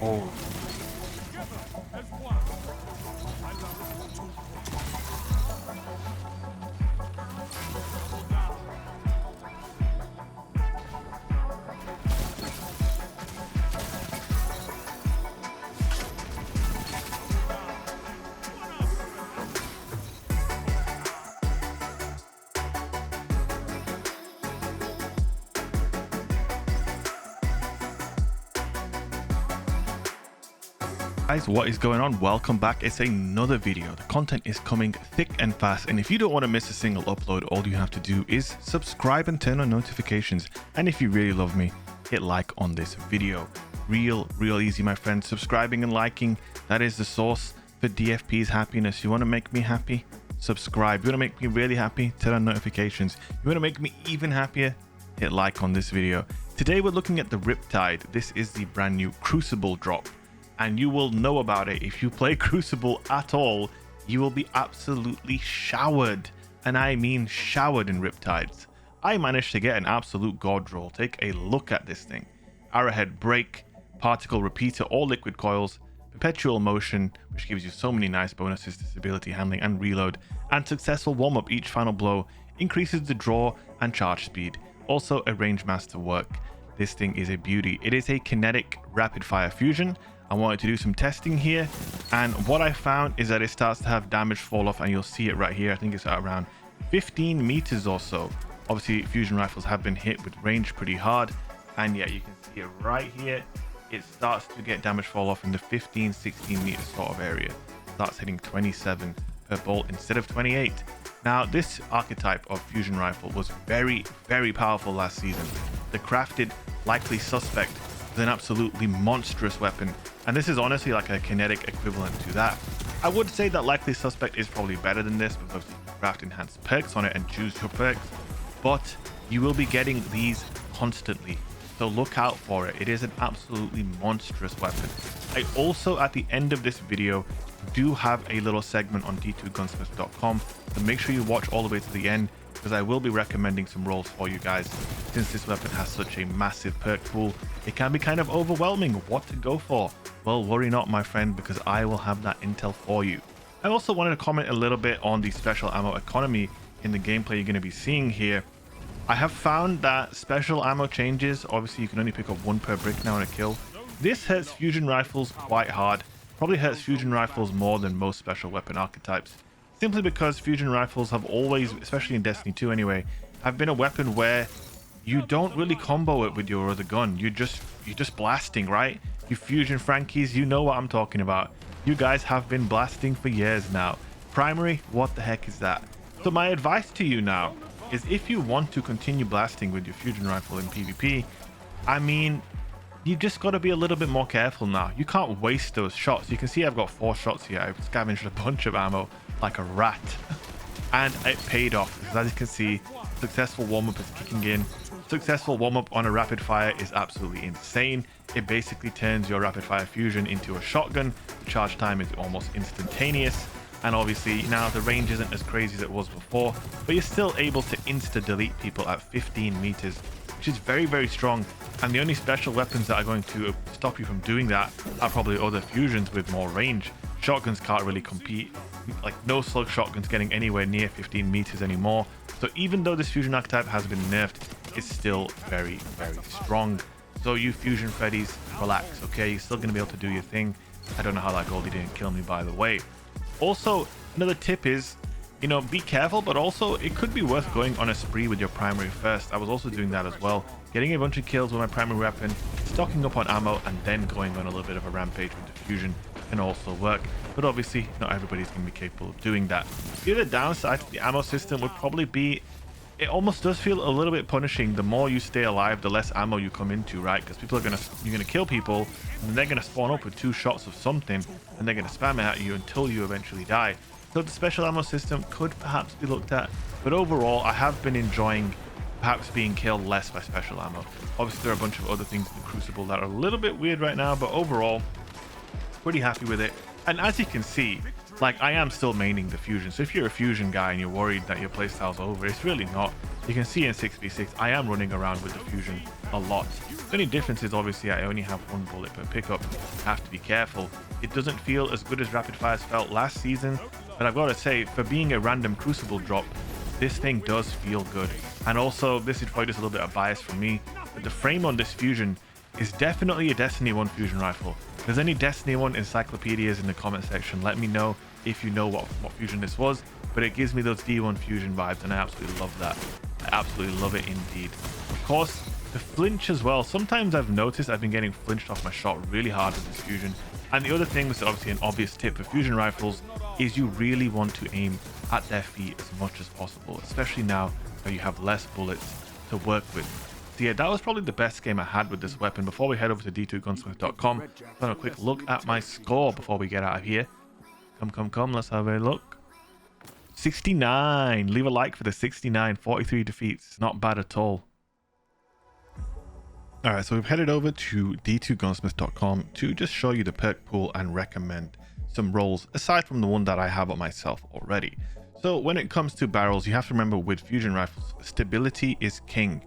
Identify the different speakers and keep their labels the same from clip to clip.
Speaker 1: Oh. Guys, what is going on? Welcome back. It's another video. The content is coming thick and fast, and if you don't want to miss a single upload, all you have to do is subscribe and turn on notifications. And if you really love me, hit like on this video. Real easy, my friends. Subscribing and liking, that is the source for DFP's happiness. You want to make me happy? Subscribe. You want to make me really happy? Turn on notifications. You want to make me even happier? Hit like on this video. Today we're looking at the Riptide. This is the brand new Crucible drop, and you will know about it if you play Crucible at all. You will be absolutely showered, and I mean showered in Riptides. I managed to get an absolute god roll. Take a look at this thing. Arrowhead Break, Particle Repeater, all liquid coils, Perpetual Motion, which gives you so many nice bonuses to stability, handling, and reload, and Successful Warm-Up. Each final blow increases the draw and charge speed. Also a range master work. This thing is a beauty. It is a kinetic rapid fire fusion. I wanted to do some testing here, and what I found is that it starts to have damage fall off, and you'll see it right here. I think it's at around 15 meters or so. Obviously fusion rifles have been hit with range pretty hard, and yeah, you can see it right here. It starts to get damage fall off in the 15-16 meter sort of area. It starts hitting 27 per bolt instead of 28. Now this archetype of fusion rifle was very powerful last season. The crafted Likely Suspect is an absolutely monstrous weapon, and this is honestly like a kinetic equivalent to that. I would say that Likely Suspect is probably better than this because you can craft enhanced perks on it and choose your perks, but you will be getting these constantly, so look out for it. It is an absolutely monstrous weapon. I also, at the end of this video, do have a little segment on d2gunsmith.com, so make sure you watch all the way to the end, because I will be recommending some rolls for you guys. Since this weapon has such a massive perk pool, it can be kind of overwhelming what to go for. Well, worry not, my friend, because I will have that intel for you. I also wanted to comment a little bit on the special ammo economy in the gameplay you're going to be seeing here. I have found that special ammo changes, obviously you can only pick up one per brick now in a kill. This hurts fusion rifles quite hard. Probably hurts fusion rifles more than most special weapon archetypes, simply because fusion rifles have always, especially in Destiny 2 anyway, have been a weapon where you don't really combo it with your other gun. You're just blasting, right? You fusion Frankies, you know what I'm talking about. You guys have been blasting for years now. Primary, what the heck is that? So my advice to you now is, if you want to continue blasting with your fusion rifle in PvP, I mean, you just got to be a little bit more careful now. You can't waste those shots. You can see I've got 4 shots here. I've scavenged a bunch of ammo like a rat, and it paid off, because as you can see, successful warm-up is kicking in. Successful warm-up on a rapid fire is absolutely insane. It basically turns your rapid fire fusion into a shotgun. The charge time is almost instantaneous, and obviously now the range isn't as crazy as it was before, but you're still able to insta delete people at 15 meters, which is very strong. And the only special weapons that are going to stop you from doing that are probably other fusions with more range. Shotguns can't really compete. Like, no slug shotguns getting anywhere near 15 meters anymore. So even though this fusion archetype has been nerfed, it's still very strong. So you fusion Freddies, relax, okay? You're still going to be able to do your thing. I don't know how that Goldie didn't kill me, by the way. Also, another tip is, you know, be careful, but also it could be worth going on a spree with your primary first. I was also doing that as well. Getting a bunch of kills with my primary weapon, stocking up on ammo, and then going on a little bit of a rampage with the fusion can also work. But obviously, not everybody's going to be capable of doing that. The other downside to the ammo system would probably be, it almost does feel a little bit punishing. The more you stay alive, the less ammo you come into, right? Because people are you're gonna kill people, and they're gonna spawn up with 2 shots of something, and they're gonna spam it at you until you eventually die. So the special ammo system could perhaps be looked at, but overall, I have been enjoying perhaps being killed less by special ammo. Obviously, there are a bunch of other things in the Crucible that are a little bit weird right now, but overall, pretty happy with it. And as you can see, like, I am still maining the fusion. So if you're a fusion guy and you're worried that your playstyle's over, it's really not. You can see in 6v6, I am running around with the fusion a lot. The only difference is obviously I only have 1 bullet per pickup. I have to be careful. It doesn't feel as good as Rapid Fires felt last season, but I've got to say, for being a random Crucible drop, this thing does feel good. And also, this is probably just a little bit of bias from me, but the frame on this Fusion is definitely a Destiny 1 Fusion rifle. If there's any Destiny 1 encyclopedias in the comment section, let me know if you know what Fusion this was, but it gives me those D1 Fusion vibes, and I absolutely love that. I absolutely love it indeed. Of course, the flinch as well. Sometimes I've noticed I've been getting flinched off my shot really hard with this Fusion. And the other thing, which is obviously an obvious tip for Fusion rifles, is you really want to aim at their feet as much as possible, especially now that you have less bullets to work with. So yeah, that was probably the best game I had with this weapon. Before we head over to d2gunsmith.com, let's have a quick look at my score before we get out of here. Come, let's have a look. 69. Leave a like for the 69. 43 defeats. Not bad at all. Alright, so we've headed over to d2gunsmith.com to just show you the perk pool and recommend some rolls aside from the one that I have on myself already. So when it comes to barrels, you have to remember with fusion rifles, stability is king.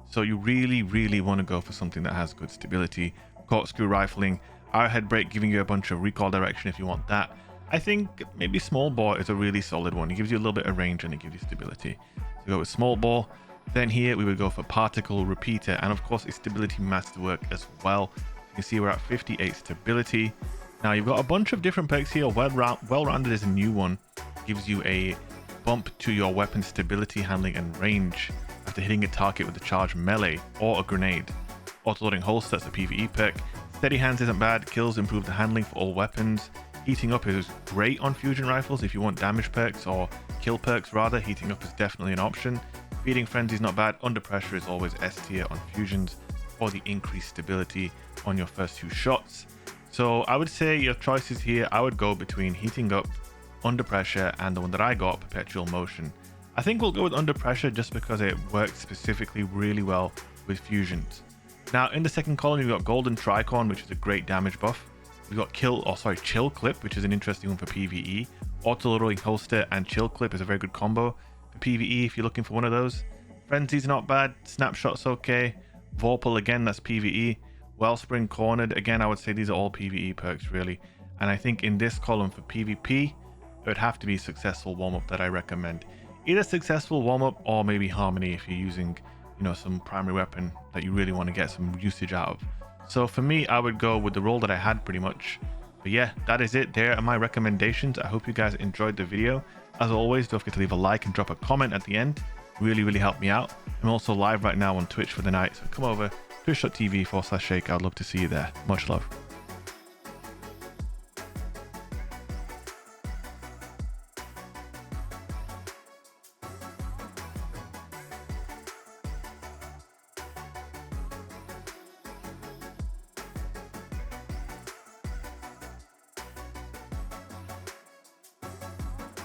Speaker 1: So you really want to go for something that has good stability. Corkscrew rifling, arrowhead break giving you a bunch of recoil direction if you want that. I think maybe small bore is a really solid one. It gives you a little bit of range and it gives you stability. So go with small bore. Then here we would go for particle repeater and of course a stability masterwork as well. You can see we're at 58 stability. Now you've got a bunch of different perks here. Well-rounded is a new one. Gives you a bump to your weapon stability, handling and range after hitting a target with a charged melee or a grenade. Auto-loading holster, that's a PvE perk. Steady hands isn't bad. Kills improve the handling for all weapons. Heating up is great on fusion rifles if you want damage perks or kill perks rather. Heating up is definitely an option. Feeding frenzy is not bad. Under pressure is always S tier on fusions for the increased stability on your first 2 shots. So I would say your choices here, I would go between heating up, under pressure, and the one that I got, perpetual motion. I think we'll go with under pressure just because it works specifically really well with fusions. Now in the second column you've got golden tricorn, which is a great damage buff. We've got chill clip, which is an interesting one for PvE. Auto-loading holster and chill clip is a very good combo for PvE if you're looking for one of those. Frenzy's not bad. Snapshot's okay. Vorpal again, that's PvE. Wellspring cornered, again I would say these are all PvE perks really. And I think in this column for PvP, it would have to be successful warm-up that I recommend. Either successful warm-up or maybe harmony if you're using, you know, some primary weapon that you really want to get some usage out of. So for me, I would go with the roll that I had pretty much. But yeah, that is it. There are my recommendations. I hope you guys enjoyed the video. As always, don't forget to leave a like and drop a comment at the end. Really help me out. I'm also live right now on Twitch for the night. So come over, twitch.tv/shake. I'd love to see you there. Much love.